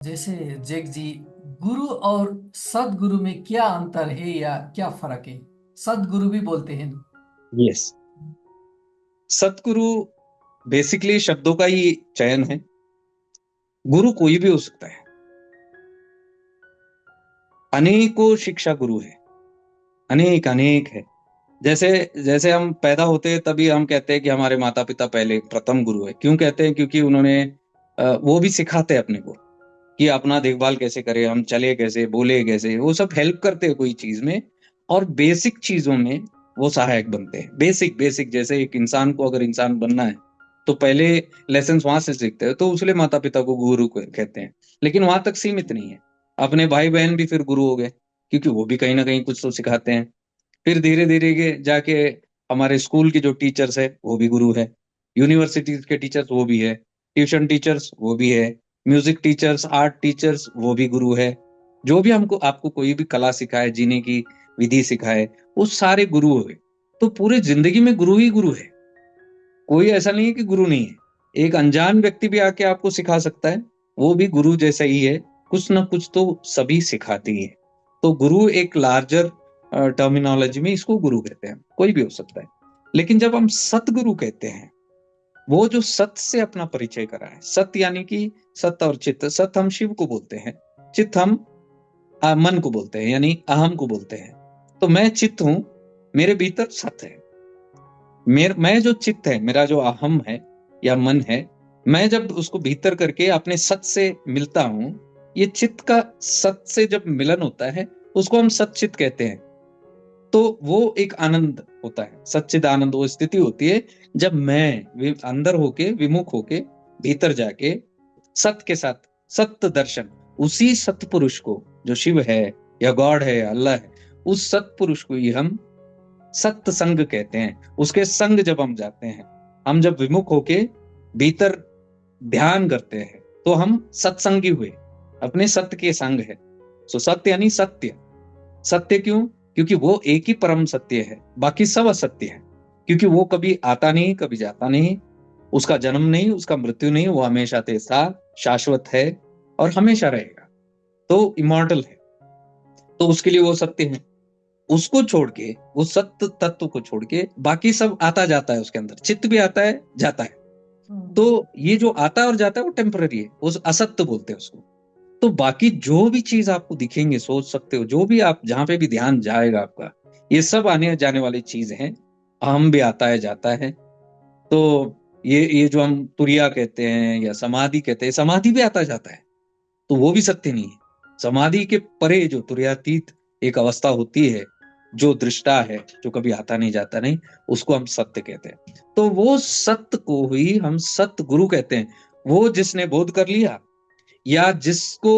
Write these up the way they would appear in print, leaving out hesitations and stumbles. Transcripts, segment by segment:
जैसे जेक जी, गुरु और सदगुरु में क्या अंतर है या क्या फर्क है? सदगुरु भी बोलते हैं ना। यस। सतगुरु बेसिकली शब्दों का ही चयन है। गुरु कोई भी हो सकता है। अनेकों शिक्षा गुरु है। अनेक अनेक है। जैसे जैसे हम पैदा होते हैं तभी हम कहते हैं कि हमारे माता पिता पहले प्रथम गुरु है। क्यों कहते हैं? क्योंकि उन्होंने वो भी सिखाते हैं अपने को कि अपना देखभाल कैसे करें, हम चले कैसे, बोले कैसे, वो सब हेल्प करते हैं कोई चीज में। और बेसिक चीजों में वो सहायक बनते हैं। बेसिक बेसिक जैसे एक इंसान को अगर इंसान बनना है तो पहले लेसन वहां से सीखते हैं, तो उसलिए माता पिता को गुरु कहते हैं। लेकिन वहां तक सीमित नहीं है। अपने भाई बहन भी फिर गुरु हो गए, क्योंकि वो भी कहीं ना कहीं कुछ तो सिखाते हैं। फिर धीरे धीरे के जाके हमारे स्कूल के जो टीचर्स है वो भी गुरु है। यूनिवर्सिटी के टीचर्स वो भी है। ट्यूशन टीचर्स वो भी है। म्यूजिक टीचर्स, आर्ट टीचर्स वो भी गुरु है। जो भी हमको आपको कोई भी कला सिखाए, जीने की विधि सिखाए, वो सारे गुरु हुए। तो पूरे जिंदगी में गुरु ही गुरु है। कोई ऐसा नहीं है कि गुरु नहीं है। एक अनजान व्यक्ति भी आके आपको सिखा सकता है, वो भी गुरु जैसा ही है। कुछ ना कुछ तो सभी सिखाती है। तो गुरु एक लार्जर टर्मिनोलॉजी में इसको गुरु कहते हैं। कोई भी हो सकता है। लेकिन जब हम सतगुरु कहते हैं, वो जो सत से अपना परिचय कराए। सत यानी कि सत और चित्त। सत हम शिव को बोलते हैं। चित्त हम मन को बोलते हैं, यानी अहम को बोलते हैं। तो मैं चित्त हूं, मेरे भीतर सत है। मैं जो चित्त है, मेरा जो अहम है या मन है, मैं जब उसको भीतर करके अपने सत से मिलता हूं, ये चित्त का सत से जब मिलन होता है, उसको हम सच्चित कहते हैं। तो वो एक आनंद होता है, सच्चिद आनंद। वो स्थिति होती है जब मैं अंदर होके, विमुख होके, भीतर जाके सत के साथ, सत्य दर्शन, उसी सत्पुरुष को जो शिव है या गॉड है या अल्लाह है, उस सत्पुरुष को ही हम सत्य संग कहते हैं। उसके संग जब हम जाते हैं, हम जब विमुख होके भीतर ध्यान करते हैं, तो हम सत्संगी हुए, अपने सत्य के संग है। सो सत्य यानी सत्य। सत्य क्यों? क्योंकि वो एक ही परम सत्य है, बाकी सब असत्य है। क्योंकि वो कभी आता नहीं, कभी जाता नहीं। उसका जन्म नहीं, उसका मृत्यु नहीं, वो हमेशा से था, शाश्वत है और हमेशा रहेगा। तो इमॉर्टल है। तो उसके लिए वो सत्य है। उसको छोड़ के, वो सत्य तत्व को छोड़ के, बाकी सब आता जाता है। उसके अंदर चित्त भी आता है, जाता है। तो ये जो आता है और जाता है वो टेम्पररी है, उस असत्य बोलते हैं उसको। तो बाकी जो भी चीज आपको दिखेंगे, सोच सकते हो, जो भी आप जहां पे भी ध्यान जाएगा आपका, ये सब आने जाने वाली चीज है। अहम भी आता है, जाता है। तो ये जो हम तुरिया कहते हैं या समाधि कहते हैं, समाधि भी आता जाता है। तो वो भी सत्य नहीं है। समाधि के परे जो तुर्यातीत एक अवस्था होती है, जो दृष्टा है, जो कभी आता नहीं जाता नहीं, उसको हम सत्य कहते हैं। तो वो सत्य को ही हम सत्य गुरु कहते हैं। वो जिसने बोध कर लिया, या जिसको,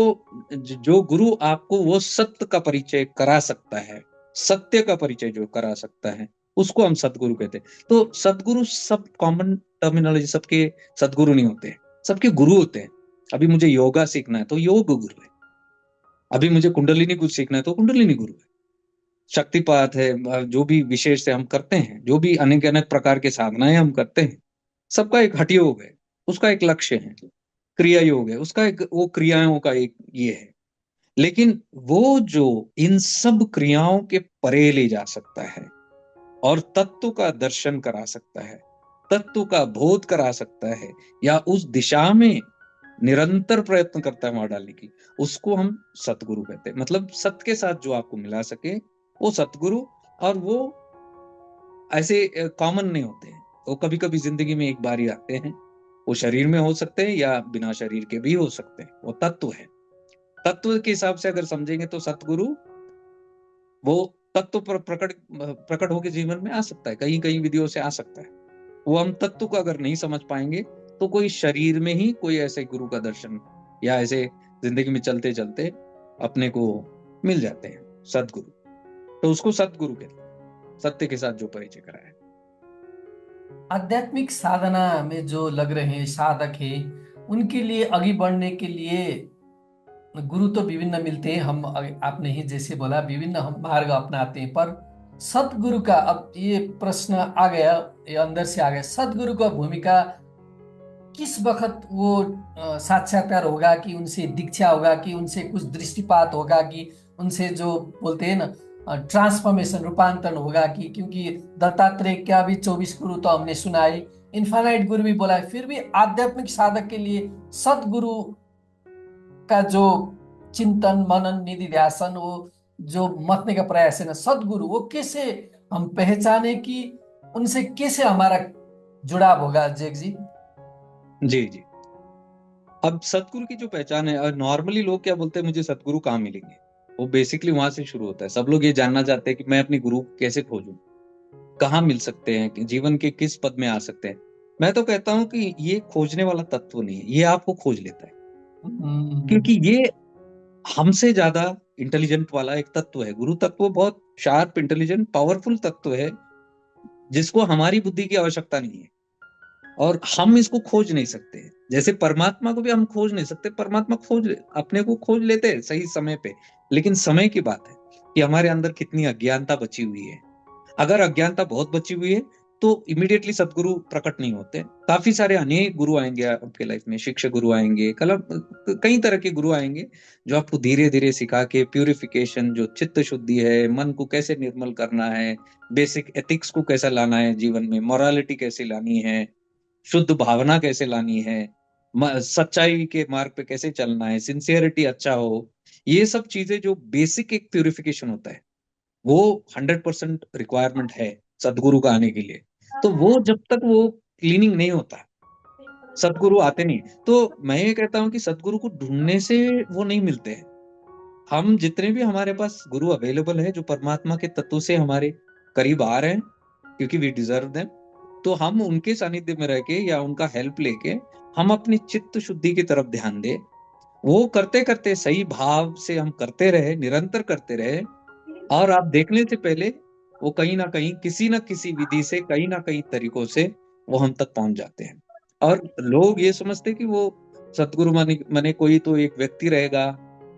जो गुरु आपको वो सत्य का परिचय करा सकता है, सत्य का परिचय जो करा सकता है, उसको हम सतगुरु कहते हैं। तो सतगुरु सब कॉमन टर्मिनोलॉजी, सबके सतगुरु नहीं होते, सबके गुरु होते हैं। अभी मुझे योगा सीखना है तो योग गुरु है। अभी मुझे कुंडलिनी कुछ सीखना है तो कुंडलिनी गुरु है। शक्तिपात है, जो भी विशेष से हम करते हैं, जो भी अनेक अनेक प्रकार के साधनाएं हम करते हैं, सबका एक हठ योग है, उसका एक लक्ष्य है। क्रिया योग है, उसका एक, वो क्रियाओं का एक ये है। लेकिन वो जो इन सब क्रियाओं के परे ले जा सकता है और तत्व का दर्शन करा सकता है, तत्व का बोध करा सकता है, या उस दिशा में निरंतर प्रयत्न करता है वहां डालने की, उसको हम सतगुरु कहते हैं। मतलब सत्य के साथ जो आपको मिला सके, वो सतगुरु। और वो ऐसे कॉमन नहीं होते हैं। वो कभी कभी जिंदगी में एक बार ही आते हैं। वो शरीर में हो सकते हैं या बिना शरीर के भी हो सकते हैं। वो तत्व है। तत्व के हिसाब से अगर समझेंगे तो सतगुरु वो तत्व पर प्रकट प्रकट होकर जीवन में आ सकता है, कहीं कहीं विधियों से आ सकता है। वो हम तत्व को अगर नहीं समझ पाएंगे, तो कोई शरीर में ही कोई ऐसे गुरु का दर्शन, या ऐसे जिंदगी में चलते चलते अपने को मिल जाते हैं सदगुरु। तो उसको सतगुरु कहते हैं, सत्य के साथ जो परिचय कराया है। आध्यात्मिक साधना में जो लग रहे हैं साधक हैं, उनके लिए आगे बढ़ने के लिए गुरु तो विभिन्न मिलते हैं। आपने ही जैसे बोला, विभिन्न हम मार्ग अपनाते हैं, पर सतगुरु का अब ये प्रश्न आ गया, ये अंदर से आ गया, सतगुरु का भूमिका किस वक्त वो साक्षात्कार होगा, कि उनसे दीक्षा होगा, कि उनसे कुछ दृष्टिपात होगा, कि उनसे जो बोलते हैं ना ट्रांसफॉर्मेशन, रूपांतरण होगा, कि क्योंकि दत्तात्रेय का भी 24 गुरु तो हमने सुना है, इन्फानाइट गुरु भी बोला है, फिर भी आध्यात्मिक साधक के लिए सदगुरु का जो चिंतन मनन निधि ध्यान, वो जो मतने का प्रयास है ना, सदगुरु वो कैसे हम पहचाने, कि उनसे कैसे हमारा जुड़ाव होगा जैक जी? जी जी। अब सतगुरु की जो पहचान है, नॉर्मली लोग क्या बोलते हैं, मुझे सतगुरु कहाँ मिलेंगे? वो बेसिकली वहां से शुरू होता है। सब लोग ये जानना चाहते हैं कि मैं अपने गुरु को कैसे खोजूं, कहाँ मिल सकते हैं, कि जीवन के किस पद में आ सकते हैं। मैं तो कहता हूं कि ये खोजने वाला तत्व नहीं है, ये आपको खोज लेता है। हम्म। क्योंकि ये हमसे ज्यादा इंटेलिजेंट वाला एक तत्व है। गुरु तत्व बहुत शार्प, इंटेलिजेंट, पावरफुल तत्व है, जिसको हमारी बुद्धि की आवश्यकता नहीं है, और हम इसको खोज नहीं सकते। जैसे परमात्मा को भी हम खोज नहीं सकते, परमात्मा अपने को खोज लेते हैं सही समय पे। लेकिन समय की बात है कि हमारे अंदर कितनी अज्ञानता बची हुई है। अगर अज्ञानता बहुत बची हुई है, तो इमीडिएटली सदगुरु प्रकट नहीं होते। काफी सारे अनेक गुरु आएंगे आपके लाइफ में, शिक्षक गुरु आएंगे, कई तरह के गुरु आएंगे, जो आपको धीरे धीरे सिखा के प्यूरिफिकेशन, जो चित्त शुद्धि है, मन को कैसे निर्मल करना है, बेसिक एथिक्स को कैसा लाना है जीवन में, मोरालिटी कैसे लानी है, शुद्ध भावना कैसे लानी है, सच्चाई के मार्ग पे कैसे चलना है, सिंसियरिटी अच्छा हो, ये सब चीजें जो बेसिक एक प्यूरिफिकेशन होता है, वो 100% रिक्वायरमेंट है सदगुरु का आने के लिए। तो वो जब तक वो क्लीनिंग नहीं होता, सदगुरु आते नहीं। तो मैं ये कहता हूँ कि सदगुरु को ढूंढने से वो नहीं मिलते हैं। हम जितने भी हमारे पास गुरु अवेलेबल है, जो परमात्मा के तत्व से हमारे करीब आ रहे हैं, क्योंकि वी डिजर्व देम, तो हम उनके सानिध्य में रह के या उनका हेल्प लेके हम अपनी चित्त शुद्धि की तरफ ध्यान दें। वो करते करते सही भाव से हम करते रहे, निरंतर करते रहे, और आप देखने से पहले वो कहीं ना कहीं, किसी ना किसी विधि से, कहीं ना कहीं तरीकों से वो हम तक पहुंच जाते हैं। और लोग ये समझते हैं कि वो सतगुरु माने माने कोई तो एक व्यक्ति रहेगा,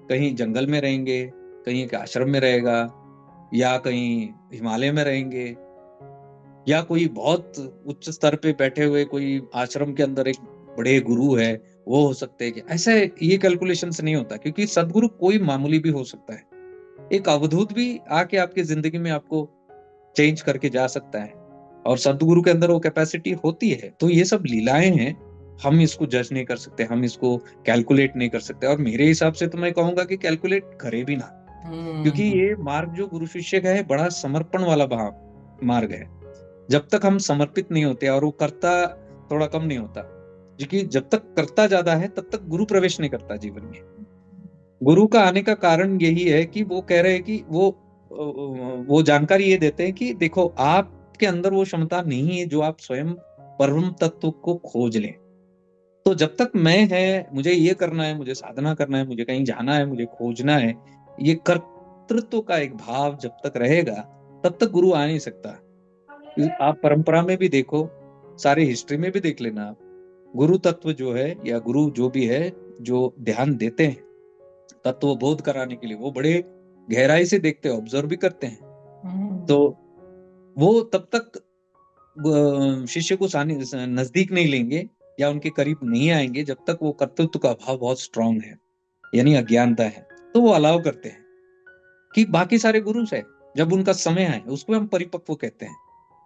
कहीं जंगल में रहेंगे, कहीं एक आश्रम में रहेगा, या कहीं हिमालय में रहेंगे, या कोई बहुत उच्च स्तर पे बैठे हुए कोई आश्रम के अंदर एक बड़े गुरु है, वो हो सकते हैं। कि ऐसे ये कैलकुलेशन से नहीं होता, क्योंकि सदगुरु कोई मामूली भी हो सकता है। एक अवधूत भी आके आपकी जिंदगी में आपको चेंज करके जा सकता है, और सदगुरु के अंदर वो कैपेसिटी होती है। तो ये सब लीलाएं हैं, हम इसको जज नहीं कर सकते, हम इसको कैलकुलेट नहीं कर सकते। और मेरे हिसाब से तो मैं कहूंगा कि कैलकुलेट करे भी ना, क्योंकि हम्म। ये मार्ग जो गुरु शिष्य का है, बड़ा समर्पण वाला मार्ग है। जब तक हम समर्पित नहीं होते और वो कर्ता थोड़ा कम नहीं होता, क्योंकि जब तक कर्ता ज्यादा है, तब तक गुरु प्रवेश नहीं करता जीवन में। गुरु का आने का कारण यही है कि वो कह रहे हैं कि वो जानकारी ये देते हैं कि देखो, आपके अंदर वो क्षमता नहीं है जो आप स्वयं परम तत्व को खोज लें। तो जब तक मैं है, मुझे ये करना है, मुझे साधना करना है, मुझे कहीं जाना है, मुझे खोजना है, ये कर्तृत्व का एक भाव जब तक रहेगा, तब तक गुरु आ नहीं सकता। आप परंपरा में भी देखो, सारे हिस्ट्री में भी देख लेना आप, गुरु तत्व जो है या गुरु जो भी है, जो ध्यान देते हैं तत्व बोध कराने के लिए, वो बड़े गहराई से देखते हैं, ऑब्जर्व भी करते हैं। तो हम्म। वो तब तक शिष्य को नजदीक नहीं लेंगे या उनके करीब नहीं आएंगे, जब तक वो कर्तृत्व का भाव बहुत स्ट्रांग है, यानी अज्ञानता है। तो वो अलाव करते हैं कि बाकी सारे गुरु से जब उनका समय आए, उसको हम परिपक्व कहते हैं।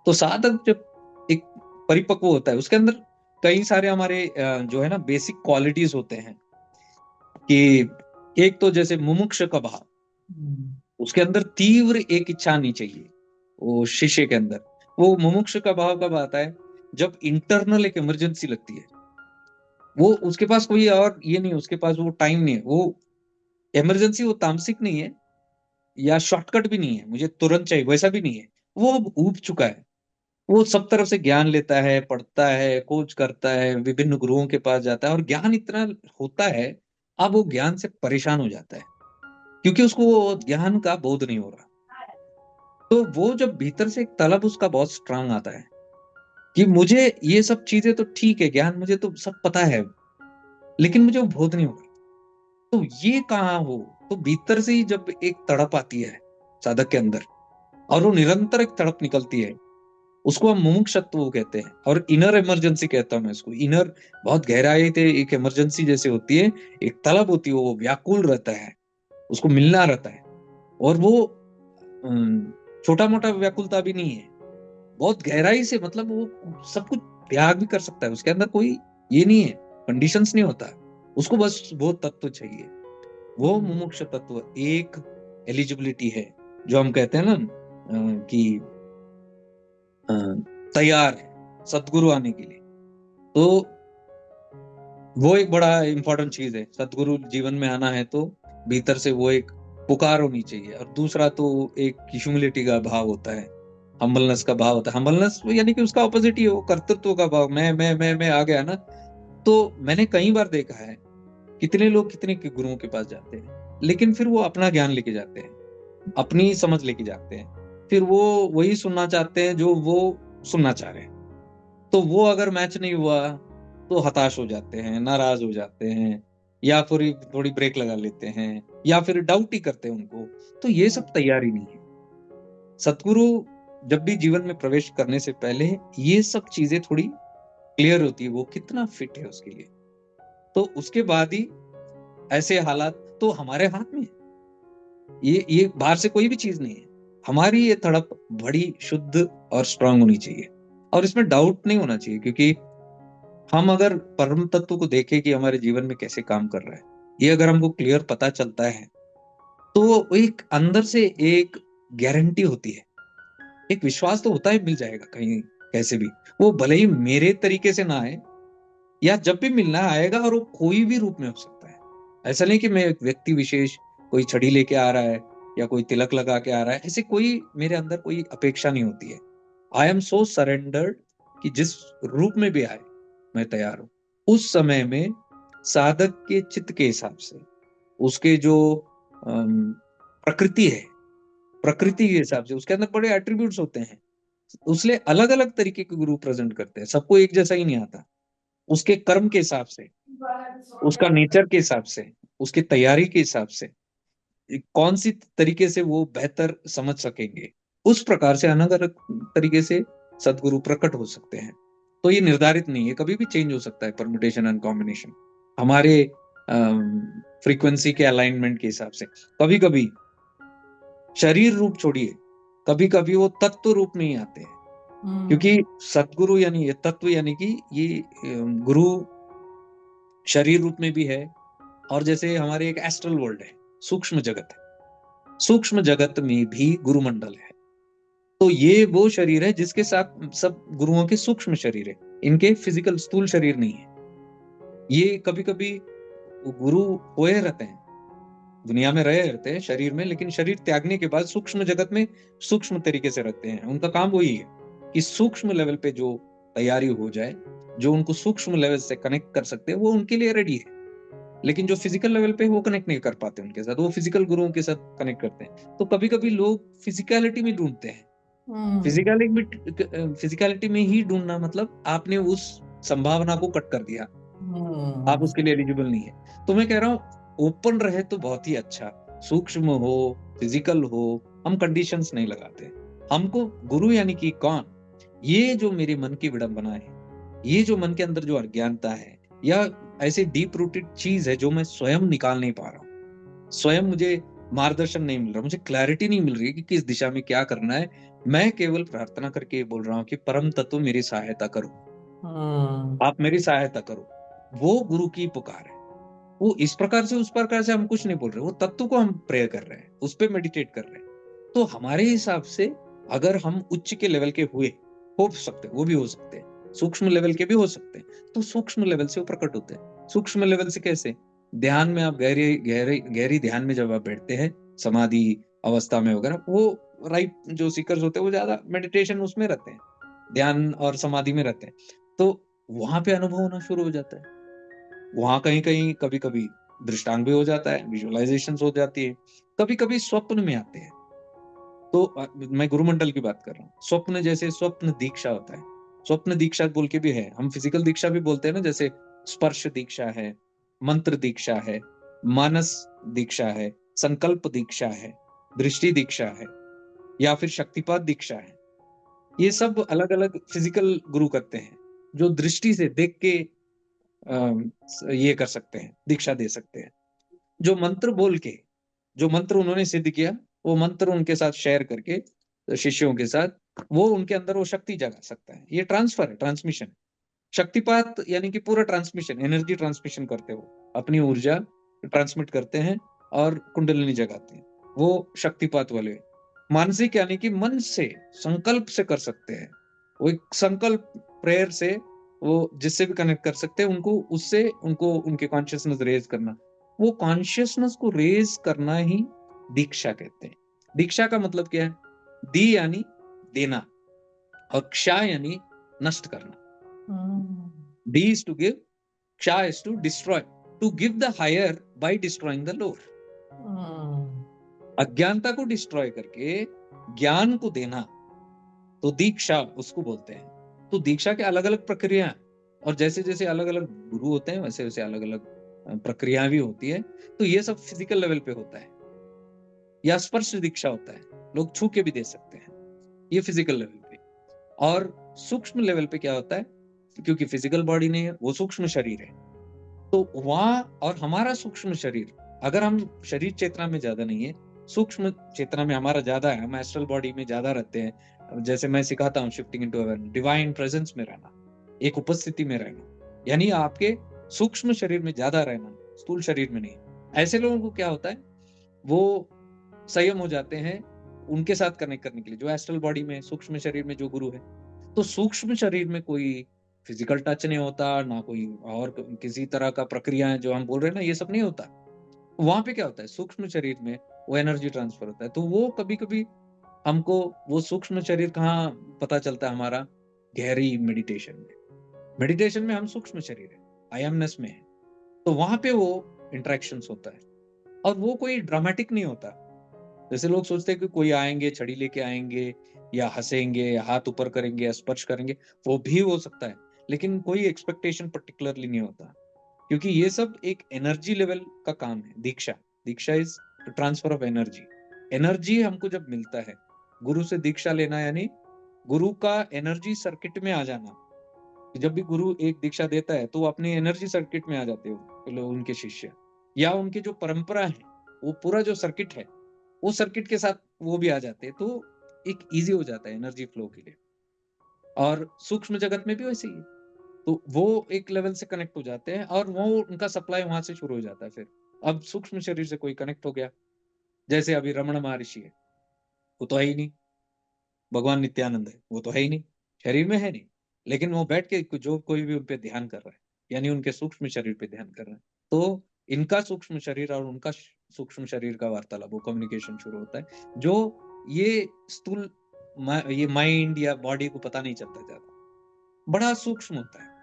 तो साधक जब एक परिपक्व होता है, उसके अंदर कई सारे हमारे जो है ना बेसिक क्वालिटीज होते हैं। कि एक तो जैसे मुमुक्ष का भाव, उसके अंदर तीव्र एक इच्छा आनी चाहिए वो शिष्य के अंदर। वो मुमुक्ष का भाव कब आता है? जब इंटरनल एक इमरजेंसी लगती है। वो उसके पास कोई और ये नहीं, उसके पास वो टाइम नहीं है, वो इमरजेंसी, वो तामसिक नहीं है या शॉर्टकट भी नहीं है, मुझे तुरंत चाहिए, वैसा भी नहीं है। वो अब ऊब चुका है, वो सब तरफ से ज्ञान लेता है, पढ़ता है, खोज करता है, विभिन्न गुरुओं के पास जाता है, और ज्ञान इतना होता है, अब वो ज्ञान से परेशान हो जाता है, क्योंकि उसको वो ज्ञान का बोध नहीं हो रहा। तो वो जब भीतर से एक तलब उसका बहुत स्ट्रांग आता है कि मुझे ये सब चीजें तो ठीक है, ज्ञान मुझे तो सब पता है, लेकिन मुझे वो बोध नहीं हो रहा, तो ये कहाँ हो? तो भीतर से ही जब एक तड़प आती है साधक के अंदर, और वो निरंतर एक तड़प निकलती है, उसको हम मुमुक्षुत्व कहते हैं, और इनर इमरजेंसी कहता हूं मैं इसको। इनर बहुत गहराई थे, एक इमरजेंसी जैसे होती है, एक तलब होती है, वो व्याकुल रहता है, उसको मिलना रहता है। और वो छोटा मोटा व्याकुलता भी नहीं है, बहुत गहराई से, मतलब वो सब कुछ त्याग भी कर सकता है, उसके अंदर कोई ये नहीं है, कंडीशंस नहीं होता, उसको बस वो तत्व चाहिए, वो मुमुक्ष तत्व। एक एलिजिबिलिटी है जो हम कहते हैं ना कि अ, तैयार है सदगुरु आने के लिए। तो वो एक बड़ा इंपॉर्टेंट चीज है, सदगुरु जीवन में आना है तो भीतर से वो एक पुकार होनी चाहिए। और दूसरा तो एक ह्यूमिलिटी का भाव होता है, हम्बलनेस का भाव होता है। हम्बलनेस यानी कि उसका ऑपोजिट ही है, वो कर्तृत्व का भाव, मैं आ गया ना। तो मैंने कई बार देखा है, कितने लोग कितने के गुरुओं के पास जाते हैं, लेकिन फिर वो अपना ज्ञान लेके जाते हैं, अपनी समझ लेके जाते हैं, फिर वो वही सुनना चाहते हैं जो वो सुनना चाह रहे हैं। तो वो अगर मैच नहीं हुआ तो हताश हो जाते हैं, नाराज हो जाते हैं, या फिर थोड़ी ब्रेक लगा लेते हैं, या फिर डाउट ही करते हैं उनको। तो ये सब तैयारी नहीं है। सतगुरु जब भी जीवन में प्रवेश करने से पहले ये सब चीजें थोड़ी क्लियर होती है, वो कितना फिट है उसके लिए। तो उसके बाद ही ऐसे हालात तो हमारे हाथ में है। ये बाहर से कोई भी चीज नहीं है, हमारी ये तड़प बड़ी शुद्ध और स्ट्रांग होनी चाहिए, और इसमें डाउट नहीं होना चाहिए। क्योंकि हम अगर परम तत्व को देखें कि हमारे जीवन में कैसे काम कर रहा है, ये अगर हमको क्लियर पता चलता है, तो एक अंदर से एक गारंटी होती है, एक विश्वास तो होता है मिल जाएगा कहीं कैसे भी। वो भले ही मेरे तरीके से ना आए, या जब भी मिलना आएगा, और वो कोई भी रूप में हो सकता है। ऐसा नहीं कि मैं एक व्यक्ति विशेष, कोई छड़ी लेके आ रहा है या कोई तिलक लगा के आ रहा है, ऐसे कोई मेरे अंदर कोई अपेक्षा नहीं होती है। आई एम सो सरेंडर्ड कि जिस रूप में भी आए मैं तैयार हूं। उस समय में साधक के चित्त के हिसाब से, उसके जो प्रकृति है, प्रकृति के हिसाब से उसके अंदर बड़े एट्रीब्यूट्स होते हैं, उसलिए अलग अलग तरीके के गुरु प्रेजेंट करते हैं, सबको एक जैसा ही नहीं आता। उसके कर्म के हिसाब से, उसका नेचर के हिसाब से, उसकी तैयारी के हिसाब से, कौन सी तरीके से वो बेहतर समझ सकेंगे, उस प्रकार से अलग अलग तरीके से सदगुरु प्रकट हो सकते हैं। तो ये निर्धारित नहीं है, कभी भी चेंज हो सकता है, परम्यूटेशन एंड कॉम्बिनेशन हमारे फ्रीक्वेंसी के अलाइनमेंट के हिसाब से। कभी कभी शरीर रूप छोड़िए, कभी कभी वो तत्व रूप में ही आते हैं, क्योंकि सदगुरु यानी ये तत्व, यानी कि ये गुरु शरीर रूप में भी है। और जैसे हमारे एक एस्ट्रल वर्ल्ड है, सूक्ष्म जगत है, सूक्ष्म जगत में भी गुरु मंडल है। तो ये वो शरीर है जिसके साथ सब गुरुओं के सूक्ष्म शरीर है, इनके फिजिकल स्थूल शरीर नहीं है। ये कभी कभी गुरु होए रहते हैं, दुनिया में रहे रहते हैं शरीर में, लेकिन शरीर त्यागने के बाद सूक्ष्म जगत में सूक्ष्म तरीके से रहते हैं। उनका काम वही है कि सूक्ष्म लेवल पे जो तैयारी हो जाए, जो उनको सूक्ष्म लेवल से कनेक्ट कर सकते हैं, वो उनके लिए रेडी है। लेकिन जो फिजिकल लेवल पे वो कनेक्ट नहीं कर पाते उनके साथ, वो फिजिकल गुरुओं के साथ कनेक्ट करते हैं। तो कभी कभी लोग फिजिकलिटी में ढूंढते हैं, फिजिकलिटी में, फिजिकलिटी में ही ढूंढना मतलब आपने उस संभावना को कट कर दिया, आप उसके लिए एलिजिबल नहीं है। तो मैं कह रहा हूँ ओपन रहे तो बहुत ही अच्छा, सूक्ष्म हो, फिजिकल हो, हम कंडीशंस नहीं लगाते। हमको गुरु यानी कि कौन, ये जो मेरे मन की विडंबना है, ये जो मन के अंदर जो अज्ञानता है, या ऐसे डीप रूटेड चीज है जो मैं स्वयं निकाल नहीं पा रहा हूँ, स्वयं मुझे मार्गदर्शन नहीं मिल रहा, मुझे क्लैरिटी नहीं मिल रही कि किस दिशा में क्या करना है। मैं केवल प्रार्थना करके बोल रहा हूँ कि परम तत्व मेरी सहायता करो, आप मेरी सहायता करो। वो गुरु की पुकार है। वो इस प्रकार से उस प्रकार से हम कुछ नहीं बोल रहे, वो तत्व को हम प्रेयर कर रहे हैं, उस पर मेडिटेट कर रहे हैं। तो हमारे हिसाब से अगर हम उच्च के लेवल के हुए, हो सकते, वो भी हो सकते हैं, सूक्ष्म लेवल के भी हो सकते हैं, तो सूक्ष्म लेवल से वो प्रकट होते हैं। सूक्ष्म लेवल से कैसे? ध्यान में आप गहरी गहरी गहरी ध्यान में जब आप बैठते हैं, समाधि अवस्था में वगैरह, वो राइट जो सीकर्स होते हैं वो ज्यादा मेडिटेशन उसमें रहते हैं, ध्यान और समाधि में रहते हैं। तो वहां पे अनुभव होना शुरू हो जाता है। वहां कहीं कहीं कभी कभी दृष्टांत भी हो जाता है, विजुअलाइजेशन हो जाती है, कभी कभी स्वप्न में आते हैं। तो मैं गुरुमंडल की बात कर रहा हूँ। स्वप्न, जैसे स्वप्न दीक्षा होता है, स्वप्न दीक्षा बोल के भी है, हम फिजिकल दीक्षा भी बोलते हैं ना, जैसे स्पर्श दीक्षा है, मंत्र दीक्षा है, मानस दीक्षा है, संकल्प दीक्षा है, दृष्टि दीक्षा है, या फिर शक्तिपात दीक्षा है। ये सब अलग अलग फिजिकल गुरु करते हैं, जो दृष्टि से देख के ये कर सकते हैं, दीक्षा दे सकते हैं। जो मंत्र बोल के, जो मंत्र उन्होंने सिद्ध किया, वो मंत्र उनके साथ शेयर करके शिष्यों के साथ, वो उनके अंदर वो शक्ति जगा सकता है। ये ट्रांसफर है, ट्रांसमिशन। शक्तिपात यानी कि पूरा ट्रांसमिशन, एनर्जी ट्रांसमिशन करते हो, अपनी ऊर्जा ट्रांसमिट करते हैं और कुंडलिनी जगाते हैं, वो शक्तिपात वाले। मानसिक यानी कि मन से, संकल्प से कर सकते हैं, वो एक संकल्प, प्रेयर से वो जिससे भी कनेक्ट कर सकते हैं उनको, उससे उनको उनके कॉन्शियसनेस रेज करना, वो कॉन्शियसनेस को रेज करना ही दीक्षा कहते हैं। दीक्षा का मतलब क्या है? दी यानी देना, और क्षा यानी नष्ट करना। डी इज टू गिव, क्षा is to destroy, to give the higher by destroying the lower. अज्ञानता को डिस्ट्रॉय करके ज्ञान को देना, तो दीक्षा उसको बोलते हैं। तो दीक्षा के अलग अलग प्रक्रिया, और जैसे जैसे अलग अलग गुरु होते हैं वैसे वैसे अलग अलग प्रक्रिया भी होती है। तो ये सब फिजिकल लेवल पे होता है, या स्पर्श दीक्षा होता है, लोग छू के भी दे सकते हैं, ये फिजिकल लेवल पे। और सूक्ष्म लेवल पे क्या होता है, क्योंकि फिजिकल बॉडी नहीं है, वो सूक्ष्म शरीर है, तो वहां, और हमारा सूक्ष्म शरीर, अगर हम शरीर चेतना में ज्यादा नहीं है, सूक्ष्म चेतना में हमारा ज्यादा है, हम एस्ट्रल बॉडी में ज्यादा रहते हैं। जैसे मैं सिखाता हूँ shifting into awareness, divine presence में रहना, एक उपस्थिति में रहना, यानी आपके सूक्ष्म शरीर में ज्यादा रहना, स्थूल शरीर में नहीं। ऐसे लोगों को क्या होता है, वो संयम हो जाते हैं उनके साथ कनेक्ट करने के लिए, जो एस्ट्रल बॉडी में, सूक्ष्म शरीर में जो गुरु है। तो सूक्ष्म शरीर में कोई फिजिकल टच नहीं होता, ना कोई और किसी तरह का प्रक्रिया है जो हम बोल रहे हैं ना, ये सब नहीं होता। वहां पे क्या होता है, सूक्ष्म शरीर में वो एनर्जी ट्रांसफर होता है। तो वो कभी कभी हमको वो सूक्ष्म शरीर कहाँ पता चलता है हमारा, गहरी मेडिटेशन में। मेडिटेशन में हम सूक्ष्म शरीर है, आई एमनेस में है, तो वहां पे वो इंटरेक्शंस होता है, और वो कोई ड्रामेटिक नहीं होता। जैसे लोग सोचते हैं कि कोई आएंगे, छड़ी लेके आएंगे, या हंसेंगे, या हाथ ऊपर करेंगे, या स्पर्श करेंगे, वो भी हो सकता है, लेकिन कोई एक्सपेक्टेशन पर्टिकुलरली नहीं होता, क्योंकि ये सब एक एनर्जी लेवल का काम है। दीक्षा, दीक्षा is transfer of energy. Energy हमको जब मिलता है, गुरु से दीक्षा लेना यानी गुरु का एनर्जी सर्किट में आ जाना। जब भी गुरु एक दीक्षा देता है तो वो अपनी एनर्जी सर्किट में आ जाते हो लोग, उनके शिष्य, या उनकी जो परंपरा है, वो पूरा जो सर्किट है, वो सर्किट के साथ वो भी आ जाते हैं, तो एक इजी हो जाता है एनर्जी फ्लो के लिए। और सूक्ष्म जगत में भी वैसे ही है, तो वो एक लेवल से कनेक्ट हो जाते हैं, और वो उनका सप्लाई वहां से शुरू हो जाता है। फिर अब सूक्ष्म शरीर से कोई कनेक्ट हो गया, जैसे अभी रमण महर्षि है, वो तो है ही नहीं, भगवान नित्यानंद है, वो तो है ही नहीं, शरीर में है नहीं, लेकिन वो बैठ के जो कोई भी उन पे ध्यान कर रहा है, यानी उनके सूक्ष्म शरीर पे ध्यान कर रहा है, तो इनका सूक्ष्म शरीर और उनका सूक्ष्म शरीर का वार्तालाप, वो कम्युनिकेशन शुरू होता है, जो ये स्थूल ये माइंड या बॉडी को पता नहीं चलता ज्यादा, बड़ा सूक्ष्म होता है।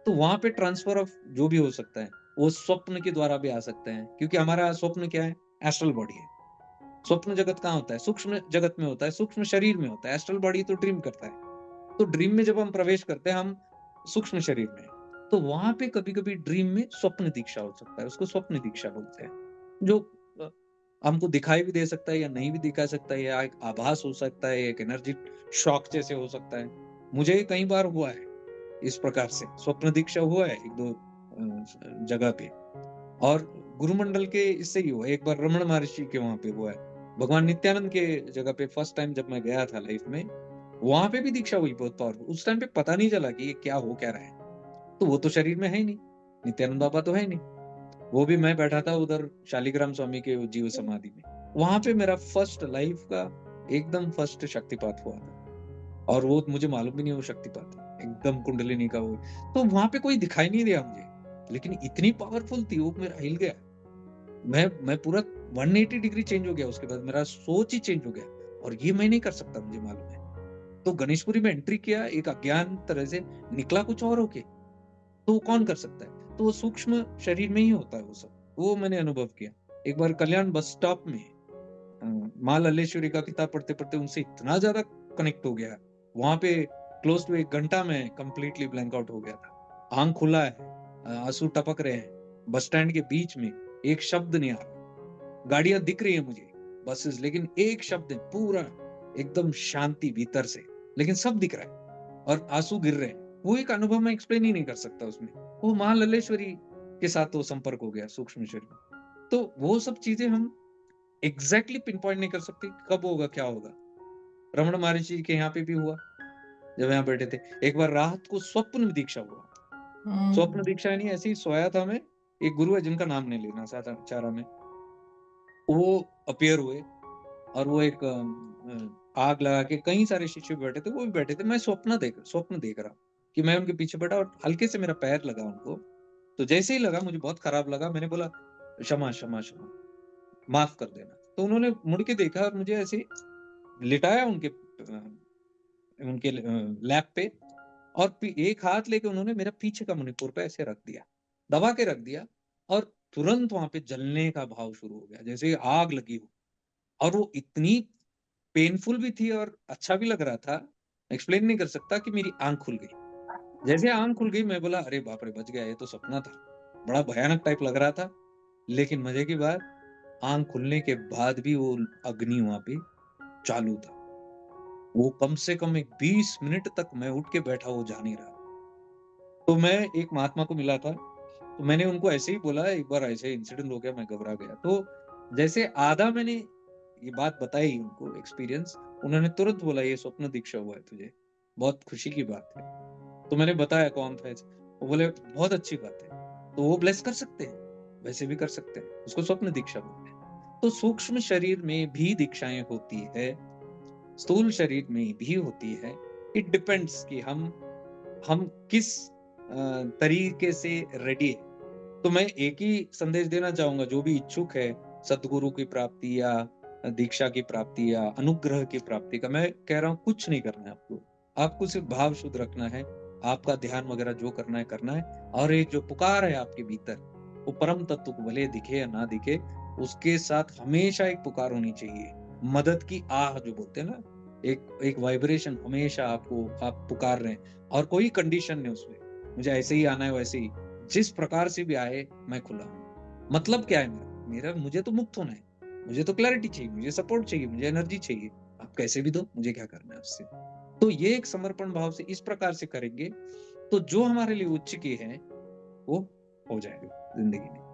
तो वहां पे ट्रांसफर ऑफ जो भी हो सकता है, वो स्वप्न के द्वारा भी आ सकते हैं, क्योंकि हमारा स्वप्न क्या है, एस्ट्रल बॉडी है। स्वप्न जगत कहाँ होता है, सूक्ष्म जगत में होता है, सूक्ष्म शरीर में होता है। एस्ट्रल बॉडी तो ड्रीम करता है, तो ड्रीम में जब हम प्रवेश करते हैं, हम सूक्ष्म शरीर में, तो वहां पे कभी कभी ड्रीम में स्वप्न दीक्षा हो सकता है, उसको स्वप्न दीक्षा बोलते हैं, जो हमको दिखाई भी दे सकता है या नहीं भी दिखा सकता है, या एक आभास हो सकता है, एक एनर्जी शॉक जैसे हो सकता है। मुझे कई बार हुआ है इस प्रकार से, स्वप्न दीक्षा हुआ है एक दो जगह पे, और गुरुमंडल के इससे ही हुआ, एक बार रमण महर्षि के वहां पे हुआ है, भगवान नित्यानंद के जगह पे फर्स्ट टाइम जब मैं गया था लाइफ में, वहां पे भी दीक्षा हुई बहुत पावरफुल। उस टाइम पे पता नहीं चला कि ये क्या हो क्या रहा है, तो वो तो शरीर में है ही नहीं, नित्यानंद बाबा तो है ही नहीं, वो भी मैं बैठा था उधर शालिग्राम स्वामी के जीव समाधि में। वहां पे मेरा फर्स्ट लाइफ का एकदम फर्स्ट शक्तिपात हुआ था, और वो मुझे मालूम भी नहीं वो शक्तिपात है, एकदम कुंडलिनी का वो। तो वहां पे कोई दिखाई नहीं दिया मुझे, लेकिन इतनी पावरफुल थी वो, मेरा हिल गया, मैं पूरा 180 डिग्री चेंज हो गया, उसके बाद मेरा सोच ही चेंज हो गया, और ये मैं नहीं कर सकता, मुझे मालूम है। तो गणेशपुरी में एंट्री किया, एक अज्ञान तरह से निकला कुछ और होके, तो वो कौन कर सकता है, तो वो सूक्ष्म शरीर में ही होता है वो सब, वो मैंने अनुभव किया। एक बार कल्याण बस स्टॉप में माँ लल्लेश्वरी का किताब पढ़ते पढ़ते उनसे इतना ज्यादा कनेक्ट हो गया, वहां पे क्लोज टू 1 घंटा में कंप्लीटली ब्लैंक आउट हो गया था। आंख खुला है, आंसू टपक रहे हैं, बस स्टैंड के बीच में एक शब्द नहीं आ रहा, गाड़ियां दिख रही है मुझे, बसेस, लेकिन एक शब्द है, पूरा एकदम शांति भीतर से, लेकिन सब दिख रहा है और आंसू गिर रहे हैं। वो एक अनुभव मैं एक्सप्लेन ही नहीं कर सकता उसमें। वो महाललेश्वरी के साथ वो संपर्क हो गया सूक्ष्म शरीर में। तो वो सब चीजें हम एग्जैक्टली पिन पॉइंट नहीं कर सकते कब होगा क्या होगा। रमण महर्षि के यहाँ पे भी हुआ, जब यहाँ बैठे थे एक बार रात को स्वप्न दीक्षा हुआ। स्वप्न हम्म। दीक्षा नहीं, ऐसे ही सोया था मैं, एक गुरु है जिनका नाम नहीं लेना चारा में, वो अपियर हुए और वो एक आग लगा के कई सारे शिष्य बैठे थे, वो भी बैठे थे। मैं स्वप्न देख रहा कि मैं उनके पीछे बैठा और हल्के से मेरा पैर लगा उनको। तो जैसे ही लगा मुझे बहुत खराब लगा, मैंने बोला क्षमा क्षमा क्षमा, माफ कर देना। तो उन्होंने मुड़ के देखा और मुझे ऐसे लिटाया उनके लैप पे, और एक हाथ लेके उन्होंने मेरा पीछे का मणिपुर पे ऐसे रख दिया, दबा के रख दिया। और तुरंत वहां पे जलने का भाव शुरू हो गया, जैसे आग लगी हो। और वो इतनी पेनफुल भी थी और अच्छा भी लग रहा था, एक्सप्लेन नहीं कर सकता कि मेरी आंख खुल गई। जैसे आंख खुल गई मैं बोला अरे बाप रे बच गया, ये तो सपना था। बड़ा भयानक टाइप लग रहा था, लेकिन मजे की बात, आंख खुलने के बाद भी वो अग्नि वहां पे चालू था। वो कम से कम एक 20 मिनट तक मैं उठ के बैठा, वो जा नहीं रहा। तो मैं एक महात्मा को मिला था, तो मैंने उनको ऐसे ही बोला एक बार ऐसे इंसिडेंट हो गया, मैं घबरा गया। तो जैसे आधा मैंने ये बात बताई उनको एक्सपीरियंस, उन्होंने तुरंत बोला ये स्वप्न दीक्षा हुआ है तुझे, बहुत खुशी की बात है। तो मैंने बताया कौन था ऐसे। वो बोले बहुत अच्छी बात है। तो वो ब्लेस कर सकते हैं, वैसे भी कर सकते हैं, उसको स्वप्न दीक्षा बोलते हैं। तो सूक्ष्म शरीर में भी दीक्षाएं होती है, स्थूल शरीर में भी होती है। इट डिपेंड्स कि हम किस तरीके से रेडी है। तो मैं एक ही संदेश देना चाहूंगा, जो भी इच्छुक है सदगुरु की प्राप्ति या दीक्षा की प्राप्ति या अनुग्रह की प्राप्ति का, मैं कह रहा हूँ कुछ नहीं करना है आपको। आपको सिर्फ भाव शुद्ध रखना है, आपका ध्यान वगैरह जो करना है करना है। और एक जो पुकार है आपके भीतर, वो परम तत्व को भले दिखे या ना दिखे, उसके साथ हमेशा एक पुकार होनी चाहिए, मदद की आह जो बोलते हैं ना, एक एक वाइब्रेशन हमेशा आपको, आप पुकार रहे हैं। और कोई कंडीशन नहीं उसमें, मुझे ऐसे ही आना है वैसे ही, जिस प्रकार से भी आए मैं खुला हूँ। मतलब क्या है मेरा मेरा मुझे तो मुक्त होना है, मुझे तो क्लैरिटी चाहिए, मुझे सपोर्ट चाहिए, मुझे एनर्जी चाहिए। आप कैसे भी दो, मुझे क्या करना है उससे। तो ये एक समर्पण भाव से इस प्रकार से करेंगे, तो जो हमारे लिए उच्च की है वो हो जाएगा जिंदगी में।